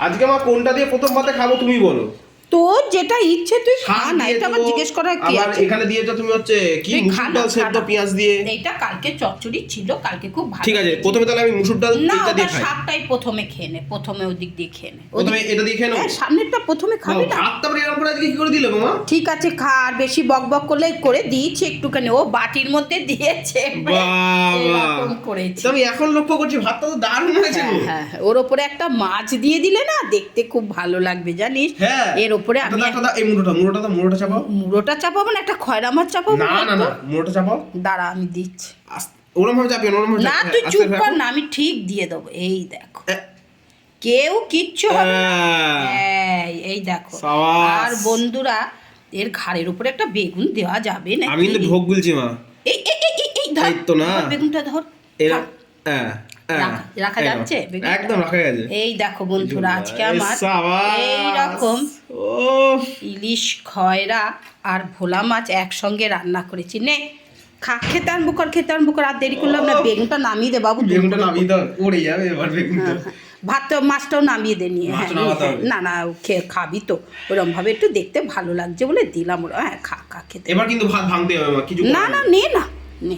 আজকে মা কোনটা দিয়ে প্রথম ভাতে খাবো তুমি বলো। তোর যেটা ইচ্ছে তুই খা না, এটা আমার জিজ্ঞেস করার কি আছে? এখানে দিয়েছো তুমি হচ্ছে কি মুসুর ডাল সেদ্ধ পেঁয়াজ দিয়ে। এইটা কালকে চচ্চড়ি ছিল, কালকে খুব ভালো। ঠিক আছে, প্রথমে তাহলে আমি মুসুর ডাল না, এটা দিয়ে খাই। সবটাই প্রথমে খেয়ে নে, প্রথমে ওদিক দিয়ে খেয়ে নে। প্রথমে এটা দিয়ে খেয়ে নাও। হ্যাঁ, সামনেরটা প্রথমে খাবি না। ভাতটা পরে এরকম করে আজকে কি করে দিলে মামা? ঠিক আছে খা, আর বেশি বকবক করলে করে দিয়েছি একটুখানি, ও বাটির মধ্যে দিয়েছে। এরকম করেছি। আমি এখন লক্ষ্য করছি ভাতটা তো দারুণ হয়েছে। হ্যাঁ, ওর উপরে একটা মাছ দিয়ে দিলে না দেখতে খুব ভালো লাগবে জানিস। এর উপরে আমি এই মুড়োটা চাপাও। মুড়োটা চাপাবো না, একটা খয়রা মাছ চাপাবো। না না না, মুড়োটা চাপাও। দাঁড়া আমি দিচ্ছি। ওরম ভাবে চাপিও না, তুই চুপ কর না, আমি ঠিক দিয়ে দেবো। এই দেখো, কেউ কিচ্ছু হবে না। এই দেখো। আর বন্ধুরা, এর ঘাড়ের উপরে একটা বেগুন দেওয়া যাবে না? আমি কিন্তু ঢোক গুলছি মা। এই ধর তো না, বেগুনটা ধর। রাখা যাচ্ছে? একদম রাখা গেছে। এই দেখো বন্ধুরা, আজকে আমার এইরকম ইলিশ, খয়রা আর ভোলা মাছ একসঙ্গে রান্না করেছি। নে খা, খেতে আনবো কর। আর দেরি করলাম না, বেগুনটা নামিয়ে দে বাবু। বেগুনটা নামিয়ে দাও, পড়ে যাবে এবার বেগুনটা। ভাত মাছটাও নামিয়ে দে নিয়ে। হ্যাঁ না না, খাবি তো, ওরকম ভাবে একটু দেখতে ভালো লাগছে বলে দিলাম। ওরা হ্যাঁ খা খেতে। এবার কিন্তু ভাত ভাঙতে হবে কিছু না না, নে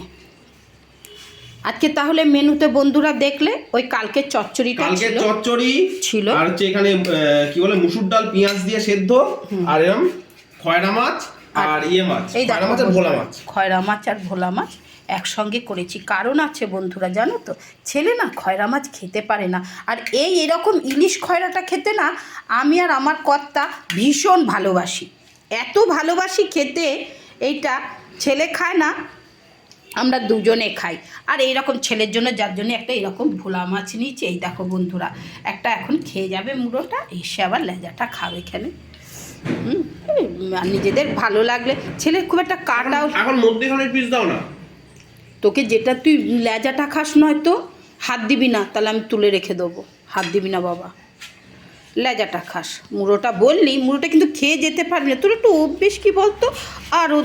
আজকে তাহলে মেনুতে বন্ধুরা দেখলে ওই কালকে চচ্চড়িটা ছিল, আর হচ্ছে এখানে কি বলে মুসুর ডাল পেঁয়াজ দিয়ে সেদ্ধ, আর এরকম খয়রা মাছ আর মাছ, খয়রা মাছ আর ভোলা মাছ। খয়রা মাছ আর ভোলা মাছ একসঙ্গে করেছি, কারণ আছে বন্ধুরা জানো তো, ছেলে না খয়রা মাছ খেতে পারে না। আর এরকম ইলিশ খয়রাটা খেতে না আমি আর আমার কর্তা ভীষণ ভালোবাসি, এত ভালোবাসি খেতে। এইটা ছেলে খায় না, আমরা দুজনে খাই। আর এইরকম ছেলের জন্য, যার জন্য একটা এরকম ভোলা মাছ নিয়েছি। এই দেখো বন্ধুরা, একটা এখন খেয়ে যাবে মুড়োটা, এসে আবার লেজাটা খাবে এখানে। আর নিজেদের ভালো লাগলে, ছেলের খুব একটা কাটাও এখন মধ্যখানের পিস দাও না। তোকে যেটা তুই লেজাটা খাস, নয়তো হাত দিবি না, তাহলে আমি তুলে রেখে দেবো। হাত দিবি না বাবা, লেজাটা খাস। মুড়োটা বললি, মুড়োটা কিন্তু খেয়ে যেতে পারবি না। তোর একটু অভ্যেস কি বলতো, আরও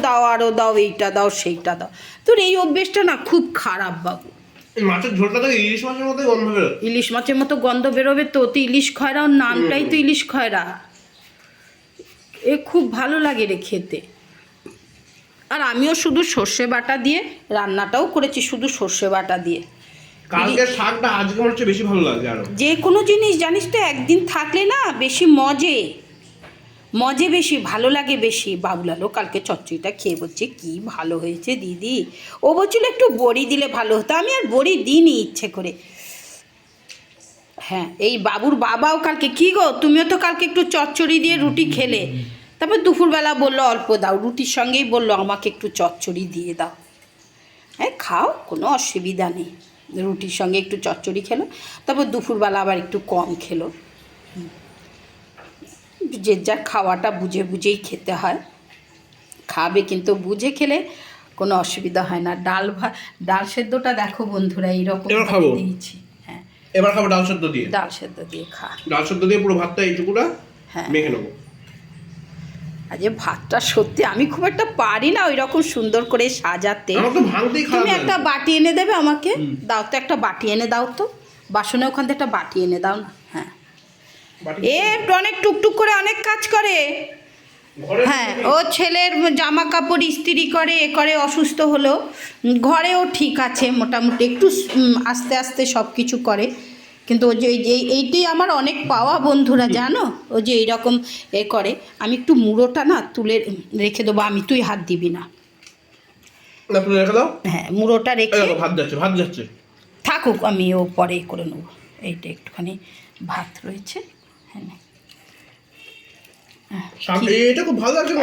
দাও, এইটা দাও সেইটা দাও। তোর এই অভ্যেসটা না খুব খারাপ বাবু। মাছের ঝোলটা তো ইলিশ মাছের মতো গন্ধ বেরোবে। ইলিশ মাছের মতো গন্ধ বেরোবে তো ইলিশ খয়রা, ওর নামটাই তো ইলিশ খয়রা। এ খুব ভালো লাগে রে খেতে। আর আমিও শুধু সর্ষে বাটা দিয়ে রান্নাটাও করেছি, শুধু সর্ষে বাটা দিয়ে। কালকের শাকটা আজকে মনে হচ্ছে বেশি ভালো লাগে। আরো যে কোনো জিনিস জানিস তো একদিন থাকলে না বেশি মজে বেশি ভালো লাগে বেশি। বাবুলালও কালকে চচ্চড়িটা খেয়ে বলছে কি ভালো হয়েছে দিদি। ও বলছিল একটু বড়ি দিলে ভালো হতো, আমি আর বড়ি দিইনি ইচ্ছে করে। হ্যাঁ, এই বাবুর বাবাও কালকে, কি গো তুমিও তো কালকে একটু চচ্চড়ি দিয়ে রুটি খেলে, তারপর দুপুরবেলা বললো অল্প দাও, রুটির সঙ্গেই বললো আমাকে একটু চচ্চড়ি দিয়ে দাও। হ্যাঁ খাও, কোনো অসুবিধা নেই। রুটির সঙ্গে একটু চচ্চড়ি খেলো, তারপর দুপুরবেলা আবার একটু কম খেলো। যে যার খাওয়াটা বুঝেই খেতে হয়, খাবে কিন্তু বুঝে খেলে কোনো অসুবিধা হয় না। ডাল সেদ্ধটা দেখো বন্ধুরা এইরকম দিয়েছি। হ্যাঁ, এবার খাবো ডাল সেদ্ধ দিয়ে খা। ডাল সেদ্ধ দিয়ে পুরো ভাতটা এইটুকুটা মেখে নেবো। আজ ভাতটা সত্যি আমি খুব একটা পারি না ওই রকম সুন্দর করে সাজাতে। তুমি একটা বাটি এনে দেবে আমাকে? দাও তো, একটা বাটি এনে দাও তো, বাসনে ওখান থেকে একটা বাটি এনে দাও না। হ্যাঁ, অনেক টুকটুক করে অনেক কাজ করে। হ্যাঁ, ও ছেলের জামা কাপড় ইস্ত্রি করে অসুস্থ হলো, ঘরেও ঠিক আছে মোটামুটি, একটু আস্তে আস্তে সব কিছু করে। কিন্তু ও যে এইটাই আমার অনেক পাওয়া বন্ধুরা জানো, ও যে এইরকম করে। আমি একটু মুড়োটা না তুলে রেখে দেবো, তুই হাত দিবি না। হ্যাঁ, মুড়োটা রেখে ভাত যাচ্ছে থাকুক, আমি ও পরে করে নেবো। এইটা একটুখানি ভাত রয়েছে। হ্যাঁ,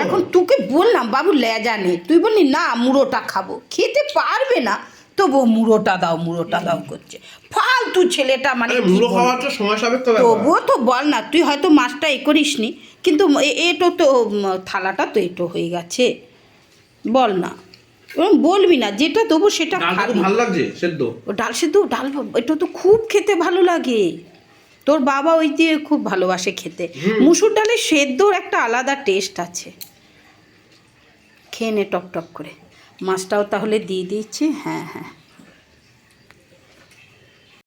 এখন তোকে বললাম বাবু লেজা নেই, তুই বললি না মুড়োটা খাবো, খেতে পারবে না তবু মুড়োটা দাও করছে। ফালতু ছেলেটা, মানে তবুও তো বল না, তুই হয়তো মাছটা করিস নি, কিন্তু এটো তো থালাটা তো এটো হয়ে গেছে, বল না, বলবি না যেটা দেবো সেটা খাবি। ভালো লাগছে সেদ্ধ, ডাল সেদ্ধ, এটা তো খুব খেতে ভালো লাগে। তোর বাবা ওই দিয়ে খুব ভালোবাসে খেতে। মুসুর ডালের সেদ্ধর একটা আলাদা টেস্ট আছে। খেয়ে নে টপ টপ করে। মাছটাও তাহলে দিয়ে দিচ্ছি। হ্যাঁ,